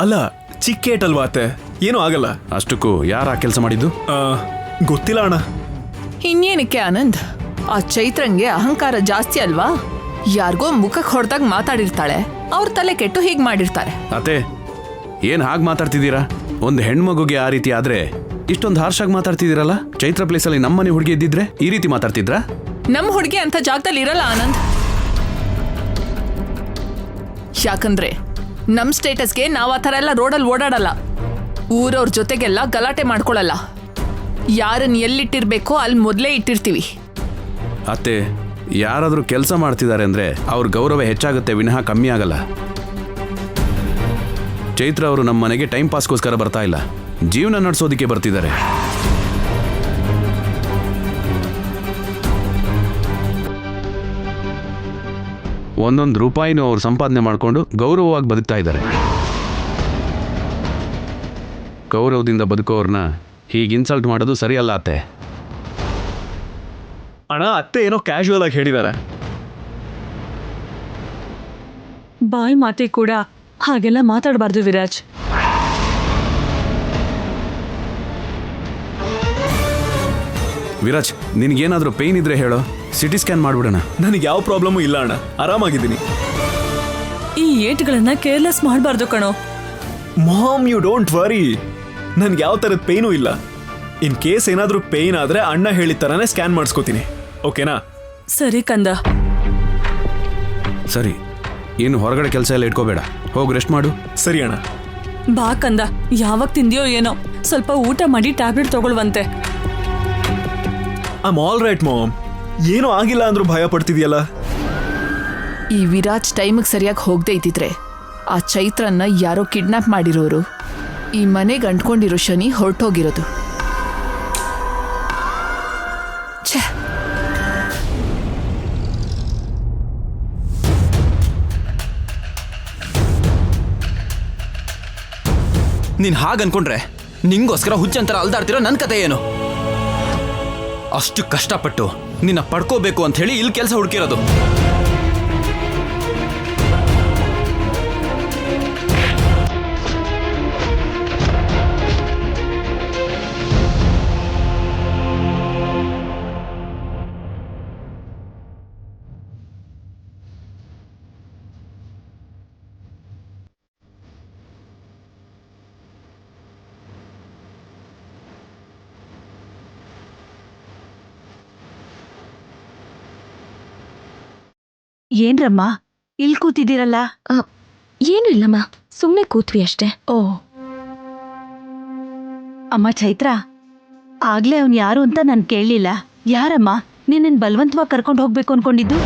ಅಲ್ಲ ಚಿಕ್ಕ ಏಟ್ ಅಲ್ವಾ ಅತ್ತೆ, ಏನೂ ಆಗಲ್ಲ. ಅಷ್ಟಕ್ಕೂ ಯಾರು ಆ ಕೆಲಸ ಮಾಡಿದ್ದು? ಗೊತ್ತಿಲ್ಲ ಅಣ್ಣ. ಇನ್ನೇನಕ್ಕೆ ಆನಂದ್, ಆ ಚೈತ್ರಂಗೆ ಅಹಂಕಾರ ಜಾಸ್ತಿ ಅಲ್ವಾ? ಯಾರಿಗೋ ಮುಖಕ್ಕೆ ಹೊಡೆದಾಗ ಮಾತಾಡಿರ್ತಾಳೆ, ಅವ್ರ ತಲೆ ಕೆಟ್ಟು ಹೀಗೆ ಮಾಡಿರ್ತಾರೆ. ಅತ್ತೆ, ಏನ್ ಹಾಗೆ ಮಾತಾಡ್ತಿದ್ದೀರಾ? ಒಂದು ಹೆಣ್ಮಗುಗೆ ಆ ರೀತಿ ಆದ್ರೆ ಇಷ್ಟೊಂದು ಹಾರ್ಷಾಗಿ ಮಾತಾಡ್ತಿದ್ದೀರಲ್ಲ? ಚೈತ್ರ ಪ್ಲೇಸಲ್ಲಿ ನಮ್ಮನೆ ಹುಡುಗಿ ಇದ್ದಿದ್ರೆ ಈ ರೀತಿ ಮಾತಾಡ್ತಿದ್ರಾ? ನಮ್ಮ ಹುಡುಗಿ ಅಂತ ಜಾಗದಲ್ಲಿ ಇರಲ್ಲ ಆನಂದ್. ಯಾಕಂದ್ರೆ ನಮ್ ಸ್ಟೇಟಸ್ಗೆ ನಾವ್ ಆ ಥರ ಎಲ್ಲ ರೋಡಲ್ಲಿ ಓಡಾಡಲ್ಲ, ಊರವ್ರ ಜೊತೆಗೆಲ್ಲ ಗಲಾಟೆ ಮಾಡ್ಕೊಳಲ್ಲ, ಯಾರನ್ನ ಎಲ್ಲಿಟ್ಟಿರ್ಬೇಕೋ ಅಲ್ಲಿ ಮೊದಲೇ ಇಟ್ಟಿರ್ತೀವಿ. ಅತ್ತೆ, ಯಾರಾದರೂ ಕೆಲಸ ಮಾಡ್ತಿದ್ದಾರೆ ಅಂದ್ರೆ ಅವ್ರ ಗೌರವ ಹೆಚ್ಚಾಗುತ್ತೆ ವಿನಃ ಕಮ್ಮಿ ಆಗಲ್ಲ. ಚೈತ್ರ ಅವರು ನಮ್ಮ ಮನೆಗೆ ಟೈಮ್ ಪಾಸ್ಗೋಸ್ಕರ ಬರ್ತಾ ಇಲ್ಲ, ಜೀವನ ನಡೆಸೋದಕ್ಕೆ ಬರ್ತಿದ್ದಾರೆ. ಒಂದೊಂದು ರೂಪಾಯಿನೂ ಅವ್ರು ಸಂಪಾದನೆ ಮಾಡಿಕೊಂಡು ಗೌರವವಾಗಿ ಬದುಕ್ತಾ ಇದ್ದಾರೆ. ಗೌರವದಿಂದ ಬದುಕೋರ್ನ ಹೀಗೆ ಇನ್ಸಲ್ಟ್ ಮಾಡೋದು ಸರಿಯಲ್ಲ ಅತ್ತೆ. ಅಣ್ಣ, ಅತ್ತೆ ಏನೋ ಕ್ಯಾಶುವಲ್ ಆಗಿ ಹೇಳಿದ್ದಾರೆ. ಬಾಯಿ ಮಾತಿ ಕೂಡ ಹಾಗೆಲ್ಲ ಮಾತಾಡಬಾರ್ದು ವಿರಾಜ್. ವಿರಾಜ್, ನಿನಗೇನಾದರೂ ಪೇಯ್ನ್ ಇದ್ರೆ ಹೇಳೋ, ಸಿಟಿ ಸ್ಕ್ಯಾನ್ ಮಾಡ್ಬಿಡೋಣ. ನನಗೆ ಯಾವ ಪ್ರಾಬ್ಲಮು ಇಲ್ಲ ಅಣ್ಣ, ಆರಾಮಾಗಿದ್ದೀನಿ. ಈ ಏಟ್ಗಳನ್ನ ಕೇರ್ಲೆಸ್ ಮಾಡಬಾರ್ದು ಕಣೋ. ಮಾಮ್, ಯು ಡೋಂಟ್ ವರಿ, ನನ್ಗೆ ಯಾವ ಥರದ ಪೇಯ್ನೂ ಇಲ್ಲ. ಇನ್ ಕೇಸ್ ಏನಾದರೂ ಪೇಯ್ನ್ ಆದರೆ ಅಣ್ಣ ಹೇಳಿದ ಥರನೇ ಸ್ಕ್ಯಾನ್ ಮಾಡಿಸ್ಕೋತೀನಿ, ಓಕೆನಾ? ಸರಿ ಕಂದ. ಸರಿ, ಏನು ಹೊರಗಡೆ ಕೆಲಸ ಎಲ್ಲ ಇಟ್ಕೋಬೇಡ, ಹೋಗಿ ರೆಸ್ಟ್ ಮಾಡು. ಸರಿ ಅಣ್ಣ. ಬಾ ಕಂದ, ಯಾವಾಗ ತಿಂದಿಯೋ ಏನೋ, ಸ್ವಲ್ಪ ಊಟ ಮಾಡಿ ಟ್ಯಾಬ್ಲೆಟ್ ತಗೊಳ್ವಂತೆ. I am all right mom. ಏನೂ ಆಗಿಲ್ಲ ಅಂದ್ರೂ ಭಯ ಪಡ್ತಿದ್ಯಲ್ಲ. ಈ ವಿರಾಜ್ ಟೈಮಿಗೆ ಸರಿಯಾಗಿ ಹೋಗದೆ ಇದ್ದಿದ್ರೆ ಆ ಚೈತ್ರನ್ನ ಯಾರೋ ಕಿಡ್ನಾಪ್ ಮಾಡಿರೋರು ಈ ಮನೆಗೆ ಅಂಟ್ಕೊಂಡಿರೋ ಶನಿ ಹೊರಟೋಗಿರೋದು. ಛೇ, ನೀನ್ ಹಾಗೆ ಅನ್ಕೊಂಡ್ರೆ ನಿಂಗೋಸ್ಕರ ಹುಚ್ಚಂತರ ಅಲ್ದಾಡ್ತಿರೋ ನನ್ನ ಕತೆ ಏನು? ಅಷ್ಟು ಕಷ್ಟಪಟ್ಟು ನಿನ್ನ ಪಡ್ಕೋಬೇಕು ಅಂತ ಹೇಳಿ ಇಲ್ಲಿ ಕೆಲಸ ಹುಡುಕಿರೋದು. ಏನ್ರಮ್ಮ ಇಲ್ಲಿ ಕೂತಿದ್ದೀರಲ್ಲ? ಏನು ಇಲ್ಲಮ್ಮ, ಸುಮ್ಮನೆ ಕೂತ್ವಿ ಅಷ್ಟೇ. ಓ ಅಮ್ಮ ಚೈತ್ರ, ಆಗ್ಲೇ ಅವ್ನು ಯಾರು ಅಂತ ನಾನು ಕೇಳಲಿಲ್ಲ. ಯಾರಮ್ಮ ನಿನ್ನ ಬಲವಂತವಾಗಿ ಕರ್ಕೊಂಡು ಹೋಗ್ಬೇಕು ಅನ್ಕೊಂಡಿದ್ದು?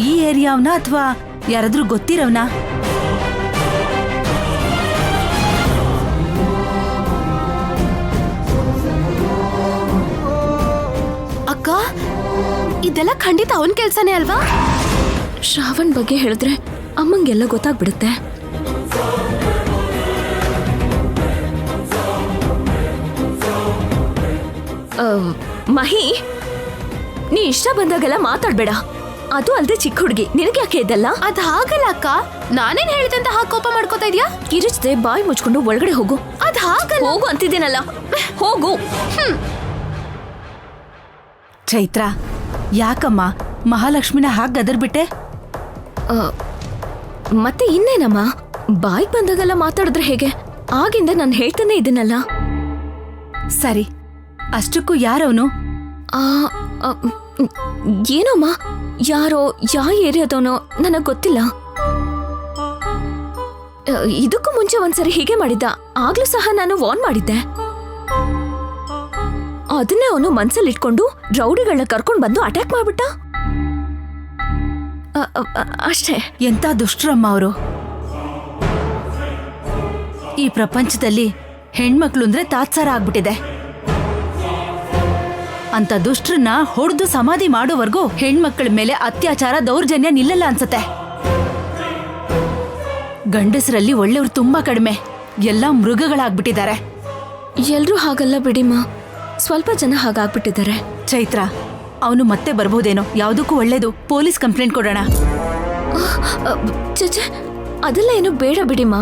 ಈ ಏರಿಯಾವ್ನ ಅಥವಾ ಯಾರಾದ್ರೂ ಗೊತ್ತಿರೋವ್ನ? ಅಕ್ಕ, ಇದೆಲ್ಲ ಖಂಡಿತ ಅವನ್ ಕೆಲ್ಸನೇ ಅಲ್ವಾ? ಶ್ರಾವಣ್ ಬಗ್ಗೆ ಹೇಳಿದ್ರೆ ಅಮ್ಮಂಗೆಲ್ಲ ಗೊತ್ತಾಗ್ಬಿಡುತ್ತೆ. ಮಹಿ, ನೀ ಇಷ್ಟ ಬಂದಾಗೆಲ್ಲ ಮಾತಾಡ್ಬೇಡ. ಅದು ಅಲ್ದೆ ಚಿಕ್ಕ ಹುಡುಗಿ, ನಿನಗೆ ಯಾಕೆ ಇದೆಲ್ಲ? ಅದ್ ಹಾಗಲ್ಲ ಅಕ್ಕ, ನಾನೇನ್ ಹೇಳಿದಂತ ಹಾಗೆ ಕೋಪ ಮಾಡ್ಕೋತಾ ಇದೀಯಾ? ಕಿರಿಚ್ದೆ ಬಾಯಿ ಮುಚ್ಕೊಂಡು ಒಳಗಡೆ ಹೋಗು. ಅದ್ ಹಾಗಲ್ಲ. ಹೋಗು ಅಂತಿದ್ದೇನಲ್ಲ, ಹೋಗು. ಚೈತ್ರ, ಯಾಕಮ್ಮ ಮಹಾಲಕ್ಷ್ಮಿನ ಹಾಗೆ ಗದರ್ಬಿಟ್ಟೆ? ಮತ್ತೆ ಇನ್ನೇನಮ್ಮ, ಬಾಯಿಗೆ ಬಂದಾಗೆಲ್ಲ ಮಾತಾಡಿದ್ರೆ ಹೇಗೆ? ಆಗಿಂದ ನಾನು ಹೇಳ್ತಾನೆ ಇದನ್ನಲ್ಲ. ಸರಿ, ಅಷ್ಟಕ್ಕೂ ಯಾರವನು? ಏನೋಮ್ಮ, ಯಾರೋ ಯಾವ ಏರಿಯಾದವನೋ ನನಗ್ ಗೊತ್ತಿಲ್ಲ. ಇದಕ್ಕೂ ಮುಂಚೆ ಒಂದ್ಸರಿ ಹೀಗೆ ಮಾಡಿದ್ದ, ಆಗ್ಲೂ ಸಹ ನಾನು ವಾರ್ನ್ ಮಾಡಿದ್ದೆ. ಅದನ್ನೇ ಅವನು ಮನ್ಸಲ್ಲಿ ಇಟ್ಕೊಂಡು ರೌಡಿಗಳನ್ನ ಕರ್ಕೊಂಡ್ ಬಂದು ಅಟ್ಯಾಕ್ ಮಾಡ್ಬಿಟ್ಟ ಅಷ್ಟೇ. ಎಂತ ದುಷ್ಟರಮ್ಮ ಅವರು. ಈ ಪ್ರಪಂಚದಲ್ಲಿ ಹೆಣ್ಮಕ್ಳು ಅಂದ್ರೆ ತಾತ್ಸಾರ ಆಗ್ಬಿಟ್ಟಿದೆ. ಅಂತ ದುಷ್ಟರನ್ನ ಹೊಡೆದು ಸಮಾಧಿ ಮಾಡೋವರೆಗೂ ಹೆಣ್ಮಕ್ಳ ಮೇಲೆ ಅತ್ಯಾಚಾರ ದೌರ್ಜನ್ಯ ನಿಲ್ಲಲ್ಲ ಅನ್ಸತ್ತೆ. ಗಂಡಸರಲ್ಲಿ ಒಳ್ಳೆಯವ್ರು ತುಂಬಾ ಕಡಿಮೆ, ಎಲ್ಲ ಮೃಗಗಳಾಗ್ಬಿಟ್ಟಿದ್ದಾರೆ. ಎಲ್ರೂ ಹಾಗಲ್ಲ ಬಿಡಿಮ್ಮ, ಸ್ವಲ್ಪ ಜನ ಹಾಗಾಗ್ಬಿಟ್ಟಿದ್ದಾರೆ. ಚೈತ್ರ, ಅವನು ಮತ್ತೆ ಬರ್ಬೋದೇನೋ. ಯಾವ್ದಕ್ಕೂ ಒಳ್ಳೇದು, ಪೊಲೀಸ್ ಕಂಪ್ಲೇಂಟ್ ಕೊಡೋಣ. ಚಚೆ, ಅದೆಲ್ಲ ಏನು ಬೇಡ ಬಿಡಿಮ್ಮ.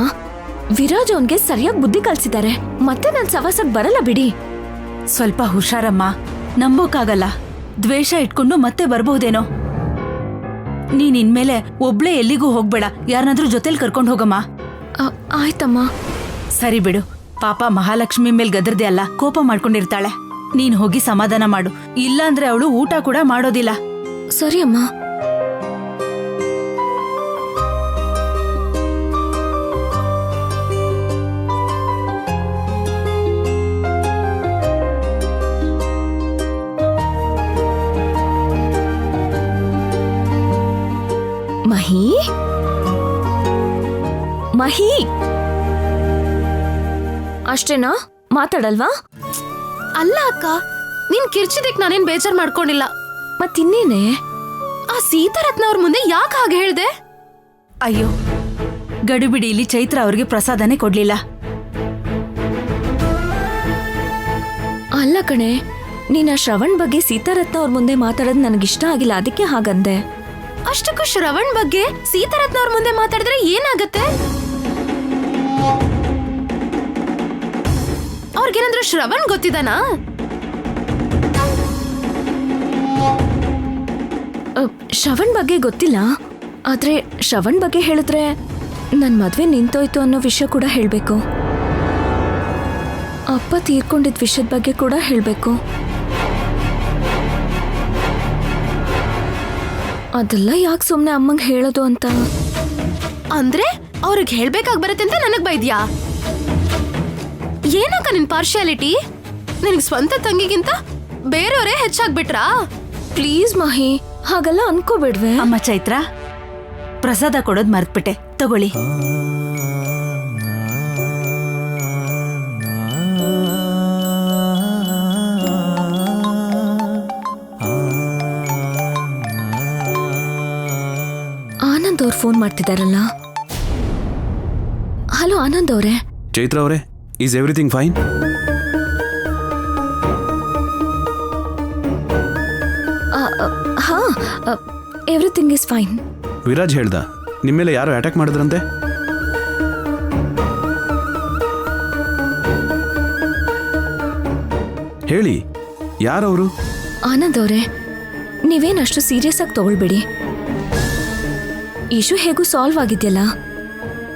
ವಿರಾಜ್ ಅವನ್ಗೆ ಸರಿಯಾಗಿ ಬುದ್ಧಿ ಕಲ್ಸಿದ್ದಾರೆ. ಮತ್ತೆ ನನ್ ಸವಾಸಕ್ ಬರಲ್ಲ ಬಿಡಿ. ಸ್ವಲ್ಪ ಹುಷಾರಮ್ಮ, ನಂಬೋಕ್ಕಾಗಲ್ಲ. ದ್ವೇಷ ಇಟ್ಕೊಂಡು ಮತ್ತೆ ಬರ್ಬಹುದೇನೋ. ನೀನ್ ಇನ್ಮೇಲೆ ಒಬ್ಳೇ ಎಲ್ಲಿಗೂ ಹೋಗ್ಬೇಡ, ಯಾರನ್ನಾದ್ರೂ ಜೊತೆಲಿ ಕರ್ಕೊಂಡು ಹೋಗಮ್ಮ. ಆಯ್ತಮ್ಮ. ಸರಿ ಬಿಡು. ಪಾಪ ಮಹಾಲಕ್ಷ್ಮಿ ಮೇಲ್ ಗದರ್ದೆ ಅಲ್ಲ, ಕೋಪ ಮಾಡ್ಕೊಂಡಿರ್ತಾಳೆ. ನೀನ್ ಹೋಗಿ ಸಮಾಧಾನ ಮಾಡು, ಇಲ್ಲಾಂದ್ರೆ ಅವಳು ಊಟ ಕೂಡ ಮಾಡೋದಿಲ್ಲ. ಸರಿ ಅಮ್ಮ. ಮಹಿ, ಮಹಿ, ಅಷ್ಟೇನಾ? ಮಾತಾಡಲ್ವಾ? ಅಲ್ಲ ಅಕ್ಕ, ನೀನ್ ಕಿರ್ಚಿದಕ್ ನಾನೇನ್ ಬೇಜಾರ್ ಮಾಡ್ಕೊಂಡಿಲ್ಲ. ಮತ್ತಿನ್ನೇನೆ? ಆ ಸೀತಾರತ್ನ ಅವ್ರ ಮುಂದೆ ಯಾಕೆ ಹಾಗೆ ಹೇಳ್ದೆ? ಅಯ್ಯೋ, ಗಡುಬಿಡಿಲಿ ಚೈತ್ರ ಅವ್ರಿಗೆ ಪ್ರಸಾದನೇ ಕೊಡ್ಲಿಲ್ಲ. ಅಲ್ಲ ಕಣೆ, ನೀನ್ ಆ ಶ್ರವಣ್ ಬಗ್ಗೆ ಸೀತಾರತ್ನ ಅವ್ರ ಮುಂದೆ ಮಾತಾಡೋದು ನನಗಿಷ್ಟ ಆಗಿಲ್ಲ, ಅದಕ್ಕೆ ಹಾಗಂದೆ. ಅಷ್ಟಕ್ಕೂ ಶ್ರವಣ್ ಬಗ್ಗೆ ಸೀತಾರತ್ನ ಅವ್ರ ಮುಂದೆ ಮಾತಾಡಿದ್ರೆ ಏನಾಗತ್ತೆ? ಅವ್ರಿಗೇನಾದ್ರೂ ಶ್ರವಣ್ ಗೊತ್ತಿದಾನಾ? ಶ್ರವಣ್ ಬಗ್ಗೆ ಗೊತ್ತಿಲ್ಲ, ಆದ್ರೆ ಶ್ರವಣ್ ಬಗ್ಗೆ ಹೇಳಿದ್ರೆ ನನ್ ಮದ್ವೆ ನಿಂತೋಯ್ತು ಅನ್ನೋ ವಿಷಯ ಕೂಡ ಹೇಳ್ಬೇಕು. ಅಪ್ಪ ತೀರ್ಕೊಂಡಿದ್ ವಿಷಯದ ಬಗ್ಗೆ ಕೂಡ ಹೇಳ್ಬೇಕು. ಅದೆಲ್ಲ ಯಾಕೆ ಸುಮ್ನೆ ಅಮ್ಮಂಗ್ ಹೇಳೋದು ಅಂತ. ಅಂದ್ರೆ ಅವ್ರಿಗೆ ಹೇಳ್ಬೇಕಾಗ್ ಬರತ್ತೆ ಅಂತ ನನಗ್ ಬೈದ್ಯಾ? ಏನಕ್ಕ ನಿನ್ ಪಾರ್ಶಿಯಾಲಿಟಿ? ನಿನಗ್ ಸ್ವಂತ ತಂಗಿಗಿಂತ ಬೇರೆಯವರೇ ಹೆಚ್ಚಾಗ್ಬಿಟ್ರಾ? ಪ್ಲೀಸ್ ಮಹಿ, ಹಾಗೆಲ್ಲ ಅನ್ಕೋಬೇಡ್ವೆ. ಅಮ್ಮ ಚೈತ್ರ, ಪ್ರಸಾದ ಕೊಡೋದ್ ಮರ್ತ್ಬಿಟ್ಟೆ, ತಗೊಳ್ಳಿ. ಆನಂದ್ ಅವ್ರು ಫೋನ್ ಮಾಡ್ತಿದಾರಲ್ಲ. ಹಲೋ ಆನಂದ್ ಅವರೇ. ಚೈತ್ರ ಅವರೇ, ಈಸ್ ಎವ್ರಿಥಿಂಗ್ ಫೈನ್? ಹಾ, ಎವ್ರಿಥಿಂಗ್ ಇಸ್ ಫೈನ್. ವಿರಾಜ್ ಹೇಳ್ದ ನಿಮ್ಮೇಲೆ ಯಾರು ಅಟ್ಯಾಕ್ ಮಾಡಿದ್ರಂತೆ? ಹೇಳಿ, ಯಾರವರು? ಆನಂದ್ ಅವರೇ, ನೀವೇನಷ್ಟು ಸೀರಿಯಸ್ ಆಗಿ ತಗೊಳ್ಬೇಡಿ. ಇಶ್ಯೂ ಹೇಗೂ ಸಾಲ್ವ್ ಆಗಿದೆಯಲ್ಲ.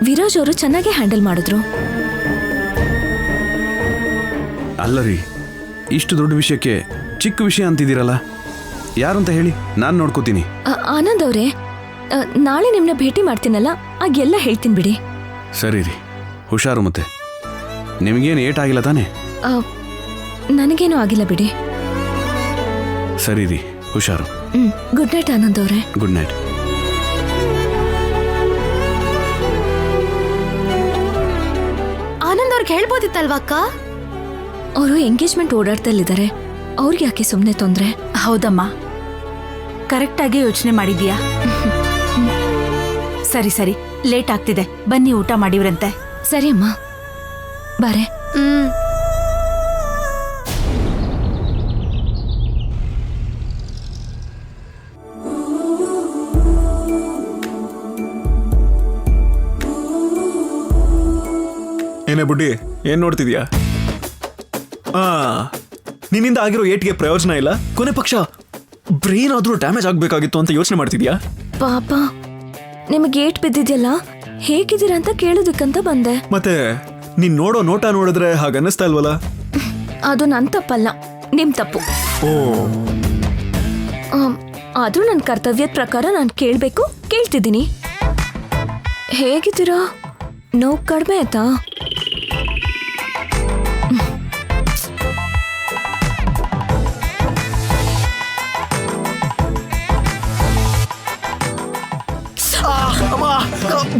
ವಿರಾಜ್ ಅವರು ಚೆನ್ನಾಗಿ ಹ್ಯಾಂಡಲ್ ಮಾಡಿದ್ರು. ಅಲ್ಲ ರೀ, ಇಷ್ಟು ದೊಡ್ಡ ವಿಷಯಕ್ಕೆ ಚಿಕ್ಕ ವಿಷಯ ಅಂತಿದ್ದೀರಲ್ಲ, ಯಾರು ಅಂತ ಹೇಳಿ, ನಾನು ನೋಡ್ಕೋತೀನಿ. ಆನಂದ್ ಅವರೇ, ನಾಳೆ ನಿಮ್ಮನ್ನ ಭೇಟಿ ಮಾಡ್ತೀನಲ್ಲ, ಆಗೆಲ್ಲ ಹೇಳ್ತೀನಿ ಬಿಡಿ. ಸರಿ ರೀ, ಹುಷಾರು. ಮತ್ತೆ ನಿಮಗೇನು ಏಟಾಗಿಲ್ಲ ತಾನೆ? ನನಗೇನೂ ಆಗಿಲ್ಲ ಬಿಡಿ. ಸರಿ ರೀ, ಹುಷಾರು. ಗುಡ್ ನೈಟ್ ಆನಂದ್ ಅವರೇ. Good night. ಆನಂದ್ ಅವ್ರಿಗೆ ಹೇಳ್ಬೋದಿತ್ತಲ್ವಾ ಅಕ್ಕ? ಅವರು ಎಂಗೇಜ್ಮೆಂಟ್ ಓಡಾಡ್ತಲ್ಲಿದ್ದಾರೆ, ಅವ್ರಿಗೆ ಯಾಕೆ ಸುಮ್ಮನೆ ತೊಂದ್ರೆ? ಹೌದಮ್ಮ, ಕರೆಕ್ಟಾಗಿ ಯೋಚನೆ ಮಾಡಿದೀಯಾ. ಸರಿ ಸರಿ, ಲೇಟ್ ಆಗ್ತಿದೆ, ಬನ್ನಿ ಊಟ ಮಾಡಿವ್ರಂತೆ. ಸರಿ ಅಮ್ಮ, ಬಾರೆ. ಏನೇ ಬುಡ್ಡಿ, ಏನ್ ನೋಡ್ತಿದ್ಯಾ? ನಿನ್ನಿಂದ ಆಗಿರೋ ಏಟ್ಗೆ ಪ್ರಯೋಜನ ಇಲ್ಲ, ಕೊನೆ ಪಕ್ಷ ಬ್ರೈನ್ ಆದ್ರೂ ಡ್ಯಾಮೇಜ್ ಆಗ್ಬೇಕಾಗಿತ್ತು ಅಂತ ಯೋಚನೆ ಮಾಡ್ತಿದ್ಯಾ? ಪಾಪ, ನಿಮಗೆ ಏಟ್ ಬಿದ್ದಿದ್ಯಲ್ಲ, ಹೇಗಿದ್ದೀರಾ ಅಂತ ಕೇಳೋದಕ್ಕಂತ ಬಂದೆ. ಮತ್ತೆ ನೀನ್ ನೋಡೋ ನೋಟ ನೋಡಿದ್ರೆ ಹಾಗನ್ನಿಸ್ತಾ ಇಲ್ವಲ್ಲ? ಅದು ನನ್ ತಪ್ಪಲ್ಲ, ನಿಮ್ ತಪ್ಪು. ಓ, ಆದ್ರೂ ನನ್ನ ಕರ್ತವ್ಯದ ಪ್ರಕಾರ ನಾನು ಕೇಳ್ಬೇಕು, ಕೇಳ್ತಿದ್ದೀನಿ. ಹೇಗಿದ್ದೀರಾ? ನೋವು ಕಡಿಮೆ ಆಯ್ತಾ?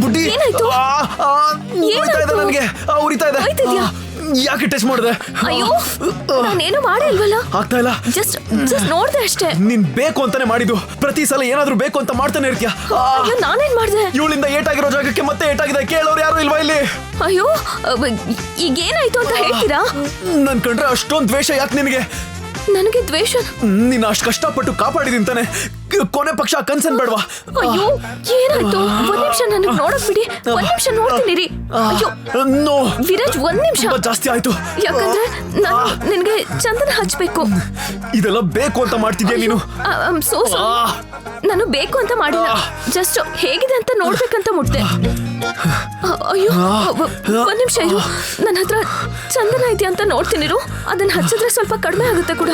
ಬುಡ್ಡಿ, ಏನಾಯ್ತು? ಉರಿತಾ ಇದೆ ನನಗೆ, ಉರಿತಾ ಇದೆ. ಆಯ್ತಿದ್ಯಾ? ಯಾಕೆ ಟಚ್ ಮಾಡಿದೆ? ಅಯ್ಯೋ, ನಾನೇನು ಮಾಡೇ ಇಲ್ವಲ್ಲ. ಆಗ್ತಾ ಇಲ್ಲ. ಜಸ್ಟ್ ನೋಡ್ದೆ ಅಷ್ಟೇ. ನೀನ್ ಬೇಕು ಅಂತಾನೆ ಮಾಡಿದ್ದು. ಪ್ರತಿ ಸಲ ಏನಾದ್ರೂ ಬೇಕು ಅಂತ ಮಾಡ್ತಾನೆ ಇರ್ತೀಯ. ಅಯ್ಯೋ, ನಾನೇನ್ ಮಾಡ್ದೆ? ಇವಳಿಂದ ಏಟಾಗಿರೋ ಜಾಗಕ್ಕೆ ಮತ್ತೆ ಏಟಾಗಿದೆ. ಕೇಳೋರು ಯಾರು ಇಲ್ವಾ ಇಲ್ಲಿ? ಅಯ್ಯೋ, ಈಗ ಏನಾಯ್ತು ಅಂತ ಹೇಳ್ತೀರಾ? ನನ್ ಕಂಡ್ರೆ ಅಷ್ಟೊಂದು ದ್ವೇಷ ಯಾಕೆ ನಿನಗೆ? ನನಗೆ ದ್ವೇಷ. ನೀನು ಅಷ್ಟು ಕಷ್ಟಪಟ್ಟು ಕಾಪಾಡಿದೀನಿ ತಾನೆ, ಕೊನೆ ಪಕ್ಷ ಕನ್ಸನ್ ಬೇಡವಾ? ಅಯ್ಯೋ ಏನಾಯ್ತು? ಒಂದ್ ನಿಮಿಷ ನನಗೆ ನೋಡಕ್ ಬಿಡಿ, ಒಂದ್ ನಿಮಿಷ ನೋಡ್ತೀನಿ ರೀ. ಅಯ್ಯೋ ನೋ ವಿರಾಜ್, ಒಂದ್ ನಿಮಿಷ. ತುಂಬಾ ಜಾಸ್ತಿ ಆಯ್ತು. ಯಾಕಂದ್ರೆ ನಾನು ನಿನ್ಗೆ ಚಂದನ ಹಚ್ಬೇಕು. ಇದೆಲ್ಲ ಬೇಕು ಅಂತ ಮಾಡ್ತಿದ್ಯಾ ನೀನು? ಸೋ ನಾನು ಬೇಕು ಅಂತ ಮಾಡಿಲ್ಲ, ಜಸ್ಟ್ ಹೇಗಿದೆ ಅಂತ ನೋಡ್ಬೇಕಂತ ಮುಟ್ದೆ. ಅಯ್ಯೋ ಒಂದ್ ನಿಮಿಷ ಇರು, ನನ್ನ ಹತ್ರ ಚಂದನ ಇದೆಯಾ ಅಂತ ನೋಡ್ತೀನಿರು. ಅದನ್ನ ಹಚ್ಚಿದ್ರೆ ಸ್ವಲ್ಪ ಕಡಿಮೆ ಆಗುತ್ತೆ ಕೂಡ.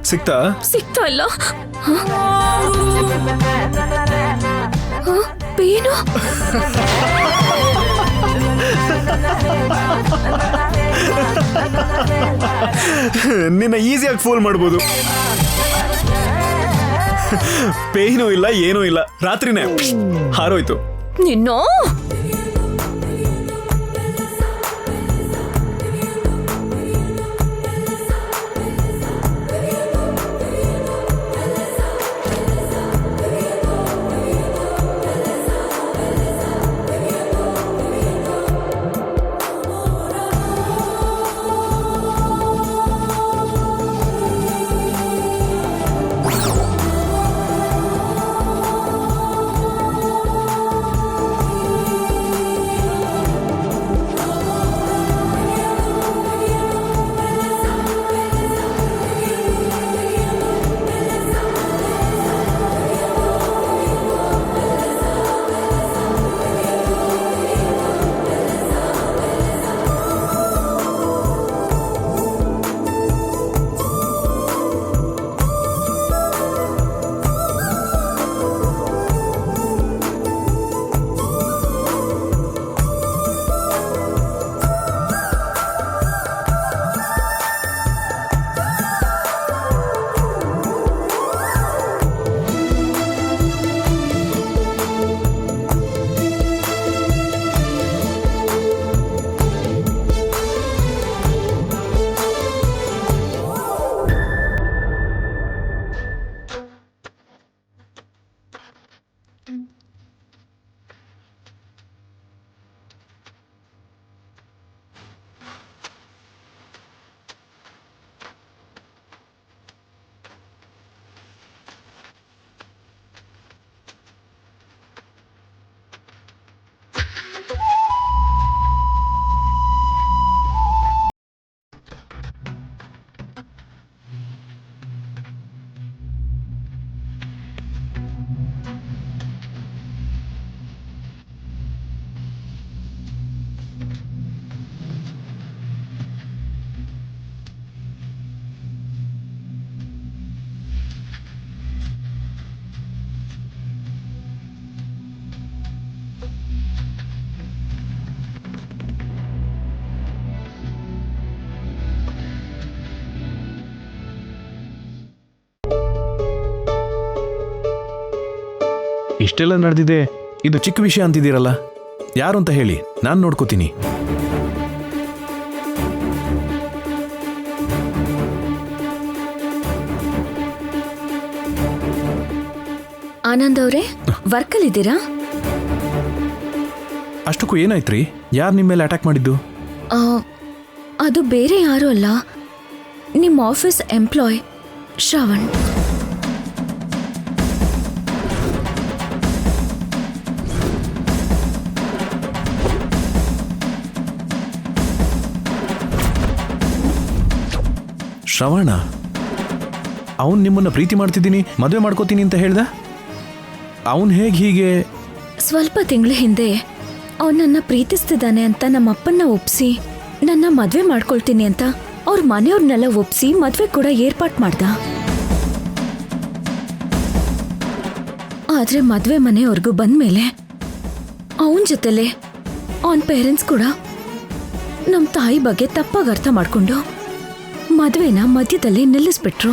ಸಿಗ್ತಾ ಇಲ್ಲ. ಪೇನು. ನಿನ್ನ ಈಸಿಯಾಗಿ ಫೋಲ್ ಮಾಡ್ಬೋದು. ಪೇಯ್ನೂ ಇಲ್ಲ, ಏನೂ ಇಲ್ಲ, ರಾತ್ರಿನೇ ಹಾರೋಯ್ತು. ನಿನ್ನೋ ಇಷ್ಟೆಲ್ಲ ನಡೆದಿದೆ, ಇದು ಚಿಕ್ಕ ವಿಷಯ ಅಂತಿದ್ದೀರಲ್ಲ, ಯಾರು ಅಂತ ಹೇಳಿ, ನಾನು ನೋಡ್ಕೋತೀನಿ. ಆನಂದ್ ಅವರೇ, ವರ್ಕಲ್ಲಿದ್ದೀರಾ? ಅಷ್ಟಕ್ಕೂ ಏನಾಯ್ತ್ರಿ? ಯಾರು ನಿಮ್ಮ ಮೇಲೆ ಅಟ್ಯಾಕ್ ಮಾಡಿದ್ದು? ಅದು ಬೇರೆ ಯಾರೂ ಅಲ್ಲ, ನಿಮ್ಮ ಆಫೀಸ್ ಎಂಪ್ಲಾಯ್ ಶ್ರವಣ್. ಶ್ರವಣ? ಅವನು ನಿಮ್ಮನ್ನ ಪ್ರೀತಿ ಮಾಡ್ತಿದ್ದೀನಿ, ಮದುವೆ ಮಾಡ್ಕೋತೀನಿ ಅಂತ ಹೇಳ್ದ? ಅವನು ಹೇಗೆ ಹೀಗೆ? ಸ್ವಲ್ಪ ತಿಂಗಳ ಹಿಂದೆ ಅವನನ್ನ ಪ್ರೀತಿಸ್ತಿದ್ದಾನೆ ಅಂತ ನಮ್ಮ ಅಪ್ಪನ್ನ ಒಪ್ಸಿ ನನ್ನ ಮದ್ವೆ ಮಾಡ್ಕೊಳ್ತೀನಿ ಅಂತ ಅವ್ರ ಮನೆಯವ್ರನ್ನೆಲ್ಲ ಒಪ್ಸಿ ಮದ್ವೆ ಕೂಡ ಏರ್ಪಾಟ್ ಮಾಡ್ದ. ಆದ್ರೆ ಮದ್ವೆ ಮನೆಯವ್ರಿಗೂ ಬಂದ್ಮೇಲೆ ಅವನ ಜೊತೆಲೆ ಅವನ ಪೇರೆಂಟ್ಸ್ ಕೂಡ ನಮ್ಮ ತಾಯಿ ಬಗ್ಗೆ ತಪ್ಪಾಗಿ ಅರ್ಥ ಮಾಡ್ಕೊಂಡು ಮದ್ವೆನ ಮಧ್ಯದಲ್ಲಿ ನಿಲ್ಲಿಸ್ಬಿಟ್ರು.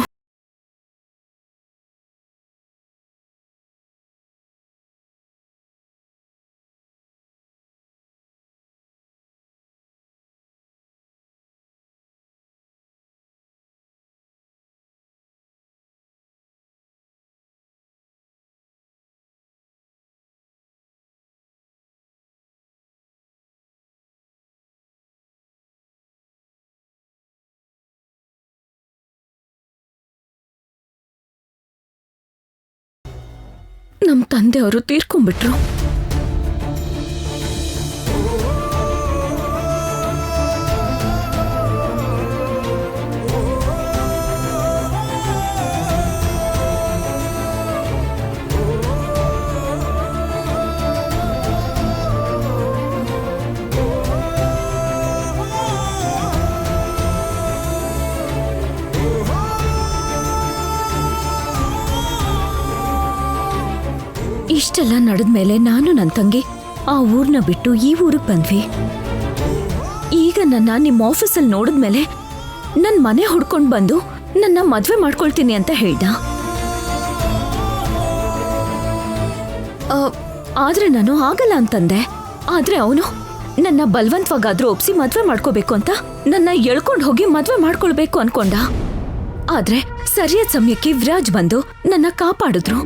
ನಮ್ಮ ತಂದೆಯವರು ತೀರ್ಕೊಂಡ್ಬಿಟ್ರು. ಇಷ್ಟೆಲ್ಲ ನಡೆದ್ಮೇಲೆ ನಾನು ನನ್ನ ತಂಗಿ ಆ ಊರ್ನ ಬಿಟ್ಟು ಈ ಊರಿಗೆ ಬಂದ್ವಿ. ಈಗ ನನ್ನ ನಿಮ್ಮ ಆಫೀಸಲ್ಲಿ ನೋಡಿದ್ಮೇಲೆ ನನ್ನ ಮನೆ ಹುಡ್ಕೊಂಡು ಬಂದು ನನ್ನ ಮದ್ವೆ ಮಾಡ್ಕೊಳ್ತೀನಿ ಅಂತ ಹೇಳ್ದ. ಆದ್ರೆ ನಾನು ಆಗಲ್ಲ ಅಂತಂದೆ. ಆದ್ರೆ ಅವನು ನನ್ನ ಬಲವಂತವಾಗಾದ್ರೂ ಒಪ್ಸಿ ಮದ್ವೆ ಮಾಡ್ಕೋಬೇಕು ಅಂತ ನನ್ನ ಎಳ್ಕೊಂಡು ಹೋಗಿ ಮದ್ವೆ ಮಾಡ್ಕೊಳ್ಬೇಕು ಅನ್ಕೊಂಡ. ಆದ್ರೆ ಸರಿಯಾದ ಸಮಯಕ್ಕೆ ವಿರಾಜ್ ಬಂದು ನನ್ನ ಕಾಪಾಡಿದ್ರು.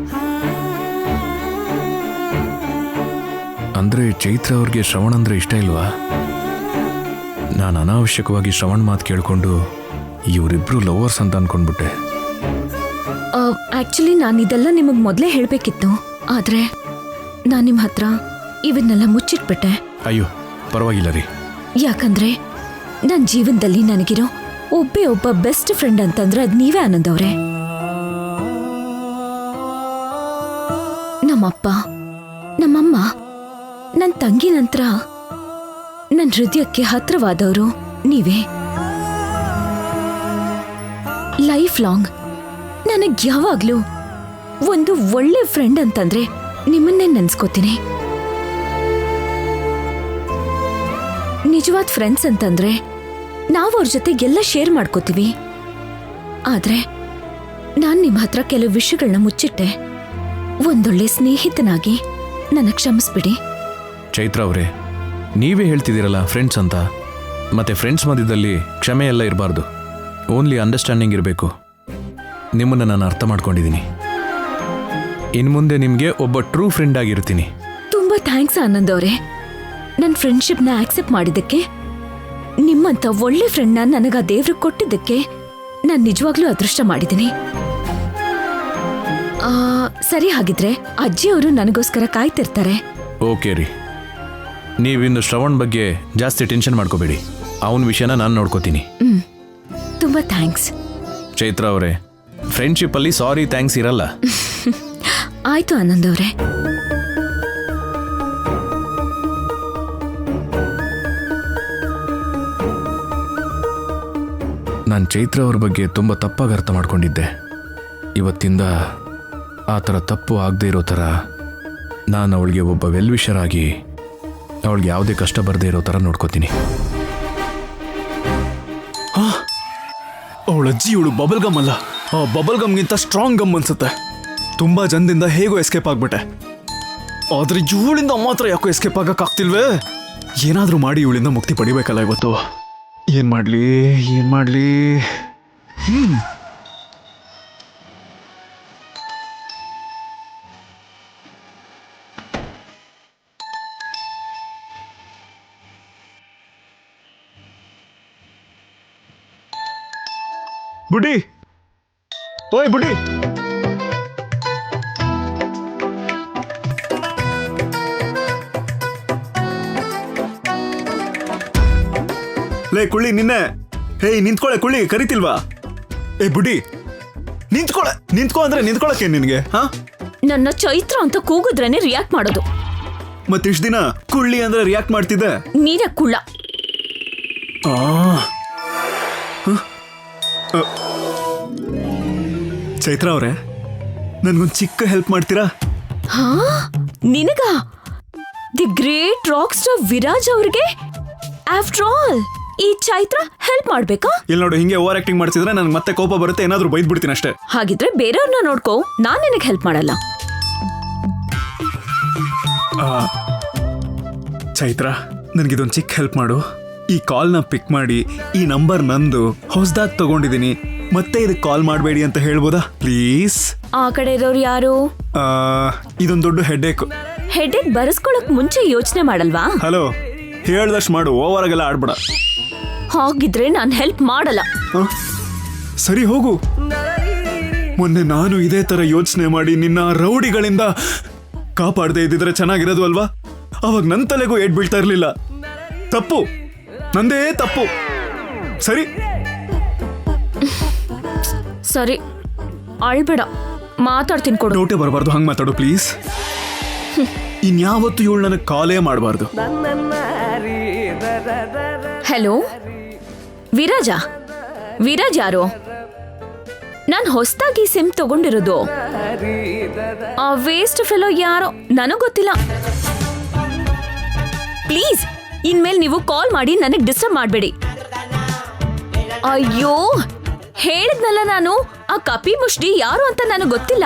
ಅಂದ್ರೆ ಚೈತ್ರ ಅವ್ರಿಗೆ ಶ್ರವಣ್ ಅಂದ್ರೆ ಇಷ್ಟ ಇಲ್ವಾ? ನಾನು ಅನಾವಶ್ಯಕವಾಗಿ ಶ್ರವಣ್ ಮಾತು ಕೇಳ್ಕೊಂಡು ಇವರಿಬ್ರು ಲವರ್ಸ್ ಅಂತ ಅನ್ಕೊಂಡ್ಬಿಟ್ಟೆ. ಆಕ್ಚುಲಿ ನಾನು ಇದೆಲ್ಲ ನಿಮಗೆ ಮೊದಲೇ ಹೇಳಬೇಕಿತ್ತು. ಆದ್ರೆ ನಾನು ನಿಮ್ಮ ಹತ್ರ ಇವನ್ನೆಲ್ಲ ಮುಚ್ಚಿಟ್ಬಿಟ್ಟೆ. ಅಯ್ಯೋ ಪರವಾಗಿಲ್ಲ ರೀ. ಯಾಕಂದ್ರೆ ನನ್ನ ಜೀವನದಲ್ಲಿ ನನಗಿರೋ ಒಬ್ಬ ಬೆಸ್ಟ್ ಫ್ರೆಂಡ್ ಅಂತಂದ್ರೆ ಅದು ನೀವೇ ಆನಂದ್ ಅವ್ರೆ. ನಮ್ಮಪ್ಪ, ನಮ್ಮಮ್ಮ, ನನ್ನ ತಂಗಿ ನಂತರ ನನ್ನ ಹೃದಯಕ್ಕೆ ಹತ್ರವಾದವರು ನೀವೇ. ಲೈಫ್ ಲಾಂಗ್ ನನಗೆ ಯಾವಾಗ್ಲೂ ಒಂದು ಒಳ್ಳೆ ಫ್ರೆಂಡ್ ಅಂತಂದ್ರೆ ನಿಮ್ಮನ್ನೇ ನೆನ್ಸ್ಕೋತೀನಿ. ನಿಜವಾದ ಫ್ರೆಂಡ್ಸ್ ಅಂತಂದ್ರೆ ನಾವು ಅವ್ರ ಜೊತೆ ಎಲ್ಲ ಶೇರ್ ಮಾಡ್ಕೋತೀವಿ. ಆದ್ರೆ ನಾನು ನಿಮ್ಮ ಹತ್ರ ಕೆಲವು ವಿಷಯಗಳನ್ನ ಮುಚ್ಚಿಟ್ಟೆ. ಒಂದೊಳ್ಳೆ ಸ್ನೇಹಿತನಾಗಿ ನನ್ನ ಕ್ಷಮಿಸ್ಬಿಡಿ. ಚೈತ್ರ ಅವರೇ, ನೀವೇ ಹೇಳ್ತಿದ್ದೀರಲ್ಲ ಫ್ರೆಂಡ್ಸ್ ಅಂತ. ಮತ್ತೆ ಫ್ರೆಂಡ್ಸ್ ಮಧ್ಯದಲ್ಲಿ ಕ್ಷಮೆ ಎಲ್ಲ ಇರಬಾರ್ದು, ಓನ್ಲಿ ಅಂಡರ್ಸ್ಟ್ಯಾಂಡಿಂಗ್ ಇರಬೇಕು. ನಿಮ್ಮನ್ನು ನಾನು ಅರ್ಥ ಮಾಡ್ಕೊಂಡಿದ್ದೀನಿ. ಇನ್ನು ಮುಂದೆ ನಿಮಗೆ ಒಬ್ಬ ಟ್ರೂ ಫ್ರೆಂಡ್ ಆಗಿರ್ತೀನಿ. ತುಂಬಾ ಥ್ಯಾಂಕ್ಸ್ ಆನಂದ್ ಅವರೇ, ನನ್ನ ಫ್ರೆಂಡ್ಶಿಪ್ನ ಆಕ್ಸೆಪ್ಟ್ ಮಾಡಿದ್ದಕ್ಕೆ. ನಿಮ್ಮಂತ ಒಳ್ಳೆ ಫ್ರೆಂಡ್ನ ನನಗ ದೇವ್ರು ಕೊಟ್ಟಿದ್ದಕ್ಕೆ ನಾನು ನಿಜವಾಗ್ಲೂ ಅದೃಷ್ಟ ಮಾಡಿದ್ದೀನಿ. ಸರಿ, ಹಾಗಿದ್ರೆ ಅಜ್ಜಿಯವರು ನನಗೋಸ್ಕರ ಕಾಯ್ತಿರ್ತಾರೆ. ಓಕೆ ರೀ, ನೀವಿನ್ನು ಶ್ರವಣ್ ಬಗ್ಗೆ ಜಾಸ್ತಿ ಟೆನ್ಷನ್ ಮಾಡ್ಕೋಬೇಡಿ. ಅವನ ವಿಷಯನ ನಾನು ನೋಡ್ಕೋತೀನಿ. ತುಂಬಾ ಥ್ಯಾಂಕ್ಸ್. ಚೈತ್ರ ಅವರೇ, ಫ್ರೆಂಡ್ಶಿಪ್ಪಲ್ಲಿ ಸಾರಿ ಥ್ಯಾಂಕ್ಸ್ ಇರಲ್ಲ. ಆಯ್ತು ಆನಂದ್ ಅವರೇ. ನಾನು ಚೈತ್ರ ಅವ್ರ ಬಗ್ಗೆ ತುಂಬ ತಪ್ಪಾಗಿ ಅರ್ಥ ಮಾಡ್ಕೊಂಡಿದ್ದೆ. ಇವತ್ತಿಂದ ಆ ಥರ ತಪ್ಪು ಆಗದೆ ಇರೋ ಥರ ನಾನು ಅವಳಿಗೆ ಒಬ್ಬ ವೆಲ್ವಿಷರ್ ಆಗಿ ಅವಳಿಗೆ ಯಾವುದೇ ಕಷ್ಟ ಬರದೇ ಇರೋ ಥರ ನೋಡ್ಕೋತೀನಿ. ಅವಳ ಅಜ್ಜಿ ಇವಳು ಬಬಲ್ ಗಮ್ ಅಲ್ಲ, ಬಬಲ್ ಗಮ್ಗಿಂತ ಸ್ಟ್ರಾಂಗ್ ಗಮ್ ಅನ್ಸುತ್ತೆ. ತುಂಬಾ ಜನದಿಂದ ಹೇಗೋ ಎಸ್ಕೇಪ್ ಆಗ್ಬಿಟ್ಟೆ, ಆದ್ರೆ ಇವಳಿಂದ ಮಾತ್ರ ಯಾಕೋ ಎಸ್ಕೇಪ್ ಆಗಕ್ಕಾಗ್ತಿಲ್ವೇ? ಏನಾದ್ರೂ ಮಾಡಿ ಇವಳಿಂದ ಮುಕ್ತಿ ಪಡಿಬೇಕಲ್ಲ ಇವತ್ತು. ಏನ್ ಮಾಡ್ಲಿ? ಬುಡ್ಡಿ, ಓಯ್ ಬುಡ್ಡಿ, ಲೇ ಕುಳ್ಳಿ ನಿನ್ನೆ. ಹೇ ನಿಂತ್ಕೊಳ್ಳೆ ಕುಳ್ಳಿ, ಕರಿತಿಲ್ವಾ? ಏ ಬುಡ್ಡಿ, ನಿಂತ್ಕೊ ಅಂದ್ರೆ ನಿಂತ್ಕೊಳಕ್ಕೆ ನಿನ್ಗೆ? ಹಾ, ನನ್ನ ಚೈತ್ರ ಅಂತ ಕೂಗಿದ್ರೇನೆ ರಿಯಾಕ್ಟ್ ಮಾಡೋದು. ಮತ್ತಿಷ್ಟು ದಿನ ಕುಳ್ಳಿ ಅಂದ್ರೆ ರಿಯಾಕ್ಟ್ ಮಾಡ್ತಿದ್ದೆ. ನೀನೇ ಕುಳ್ಳ. ಚೈತ್ರ ಅವ್ರೆ, ನನ್ಗೊಂದು ಚಿಕ್ಕ ಹೆಲ್ಪ್ ಮಾಡ್ತೀರಾ? ಹಾ, ನಿನಗ the great rock star Viraj ಅವ್ರಿಗೆ ಆಫ್ಟರ್ ಆಲ್ ಈ ಚೈತ್ರ ಹೆಲ್ಪ್ ಮಾಡ್ಬೇಕಾ? ಇಲ್ಲಿ ನೋಡು, ಹಿಂಗೆ ಓವರ್ ಆಕ್ಟಿಂಗ್ ಮಾಡ್ತಿದ್ರೆ ನನ್ಗೆ ಮತ್ತೆ ಕೋಪ ಬರುತ್ತೆ, ಏನಾದ್ರೂ ಬೈದ್ಬಿಡ್ತೀನಿ ಅಷ್ಟೇ. ಹಾಗಿದ್ರೆ ಬೇರೆಯವ್ರನ್ನ ನೋಡ್ಕೋ, ನಾನ್ ನಿನಗೆ ಹೆಲ್ಪ್ ಮಾಡಲ್ಲ. ಚೈತ್ರ, ನನಗಿದೊಂದು ಚಿಕ್ಕ ಹೆಲ್ಪ್ ಮಾಡು. ಈ ಕಾಲ್ನ ಪಿಕ್ ಮಾಡಿ, ಈ ನಂಬರ್ ನಂದು ಹೊಸದಾಗಿ ತಗೊಂಡಿದ್ದೀನಿ, ಮತ್ತೆ ಇದಕ್ಕೆ ಕಾಲ್ ಮಾಡಬೇಡಿ ಅಂತ ಹೇಳ್ಬೋದಾ ಪ್ಲೀಸ್? ಆ ಕಡೆ ಇರೋರು ಯಾರು? ಇದೊಂದು ದೊಡ್ಡ ಹೆಡ್ಏಕ್. ಹೆಡ್ಏಕ್ ಬರೆಸ್ಕೊಳಕ್ ಮುಂಚೆ ಯೋಚನೆ ಮಾಡಲ್ವಾ? ಹಲೋ, ಹೇಳ್ದಷ್ಟು ಮಾಡು, ಓವರ್ ಆಗೆಲ್ಲ ಆಡ್ಬೇಡ. ಹಾಗಿದ್ರೆ ನಾನು ಹೆಲ್ಪ್ ಮಾಡಲ್ಲ. ಸರಿ ಹೋಗು. ಮೊನ್ನೆ ನಾನು ಇದೇ ತರ ಯೋಚನೆ ಮಾಡಿ ನಿನ್ನ ರೌಡಿಗಳಿಂದ ಕಾಪಾಡದೆ ಇದ್ದಿದ್ರೆ ಚೆನ್ನಾಗಿರೋದು ಅಲ್ವಾ? ಅವಾಗ ನನ್ನ ತಲೆಗೂ ಏಟ್ ಬೀಳ್ತಾ ಇರ್ಲಿಲ್ಲ. ತಪ್ಪು ನಂದೇ ತಪ್ಪು. ಸರಿ ಸರಿ ಅಳ್ಬೇಡ, ಮಾತಾಡ್ತೀನಿ ಕೊಡು. ಡೌಟೇ ಬರಬಾರ್ದು, ಹಂಗೆ ಮಾತಾಡು ಪ್ಲೀಸ್. ಇನ್ಯಾವತ್ತು ಇವಳು ನನಗೆ ಕಾಲೇ ಮಾಡಬಾರ್ದು. ಹಲೋ ವಿರಾಜ, ವಿರಾಜ್ ಯಾರು? ನಾನು ಹೊಸದಾಗಿ ಸಿಮ್ ತಗೊಂಡಿರೋದು. ಆ ವೇಸ್ಟ್ ಫೆಲೋ ಯಾರೋ ನನಗ್ ಗೊತ್ತಿಲ್ಲ. ಪ್ಲೀಸ್ ಇನ್ಮೇಲೆ ನೀವು ಕಾಲ್ ಮಾಡಿ ನನಗೆ ಡಿಸ್ಟರ್ಬ್ ಮಾಡಬೇಡಿ. ಅಯ್ಯೋ ಹೇಳಿದ್ನಲ್ಲ ನಾನು, ಆ ಕಪಿ ಮುಷ್ಟಿ ಯಾರು ಅಂತ ನನಗೆ ಗೊತ್ತಿಲ್ಲ.